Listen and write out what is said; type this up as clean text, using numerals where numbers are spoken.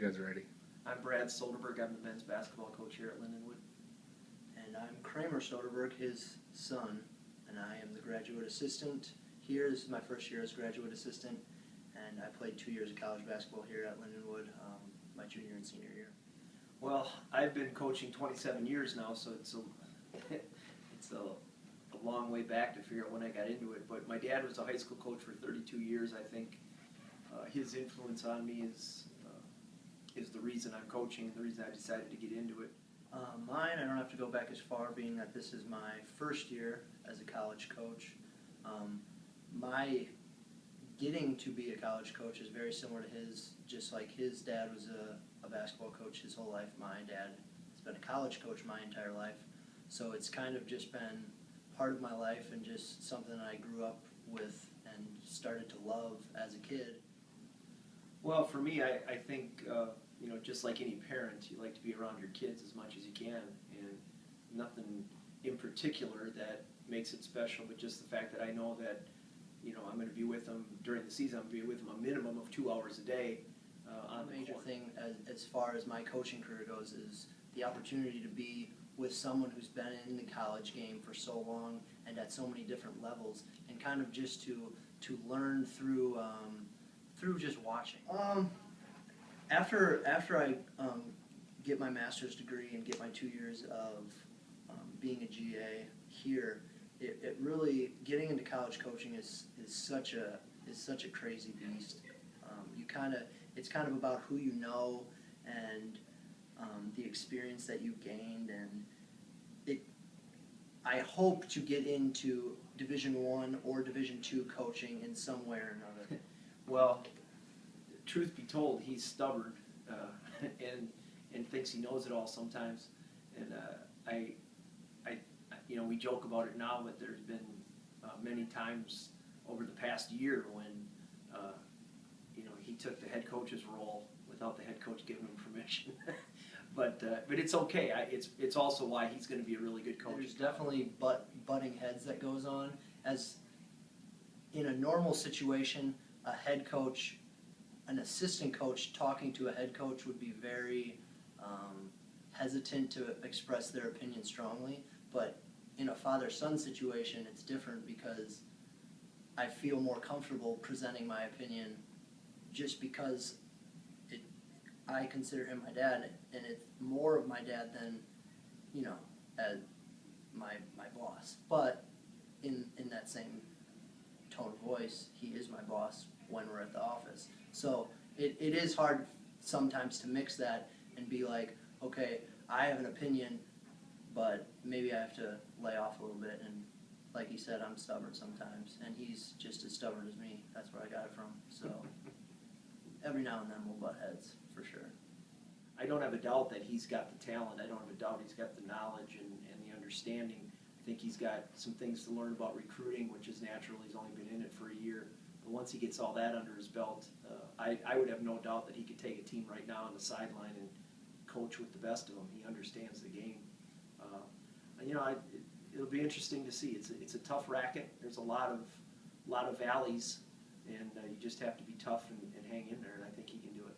guys are ready. I'm Brad Soderberg. I'm the men's basketball coach here at Lindenwood. And I'm Kramer Soderberg, his son, and I am the graduate assistant here. This is my first year as graduate assistant, and I played 2 years of college basketball here at Lindenwood, my junior and senior year. Well, I've been coaching 27 years now, so it's a long way back to figure out when I got into it. But my dad was a high school coach for 32 years. I think his influence on me is the reason I'm coaching, the reason I decided to get into it. Mine, I don't have to go back as far, being that this is my first year as a college coach. My getting to be a college coach is very similar to his. Just like his dad was a basketball coach his whole life, my dad has been a college coach my entire life. So it's kind of just been part of my life and just something I grew up with and started to love as a kid. Well, for me, I think, just like any parent, you like to be around your kids as much as you can, and nothing in particular that makes it special, but just the fact that I know that, I'm going to be with them during the season. I'm going to be with them a minimum of 2 hours a day on the major court. thing as far as my coaching career goes is the opportunity to be with someone who's been in the college game for so long and at so many different levels, and kind of just to learn through just watching. After I get my master's degree and get my 2 years of being a GA here, it really, getting into college coaching is such a crazy beast. It's kind of about who you know and the experience that you gained, and I hope to get into Division I or Division II coaching in some way or another. Well, truth be told, he's stubborn and thinks he knows it all sometimes. And we joke about it now, but there's been many times over the past year when he took the head coach's role without the head coach giving him permission. But it's okay. It's also why he's going to be a really good coach. There's definitely butting heads that goes on. As in a normal situation, a head coach, an assistant coach talking to a head coach would be very hesitant to express their opinion strongly. But in a father-son situation, it's different because I feel more comfortable presenting my opinion just because I consider him my dad, and it's more of my dad than, as my boss. But in that same tone of voice, he is my boss when we're at the office. So it is hard sometimes to mix that and be like, okay, I have an opinion, but maybe I have to lay off a little bit. And like he said, I'm stubborn sometimes, and he's just as stubborn as me. That's where I got it from. So every now and then we'll butt heads, for sure. I don't have a doubt that he's got the talent. I don't have a doubt he's got the knowledge and the understanding. I think he's got some things to learn about recruiting, which is natural. He's only been in it for a year. But once he gets all that under his belt, I would have no doubt that he could take a team right now on the sideline and coach with the best of them. He understands the game. It'll be interesting to see. It's a tough racket. There's a lot of valleys, and you just have to be tough and hang in there, and I think he can do it.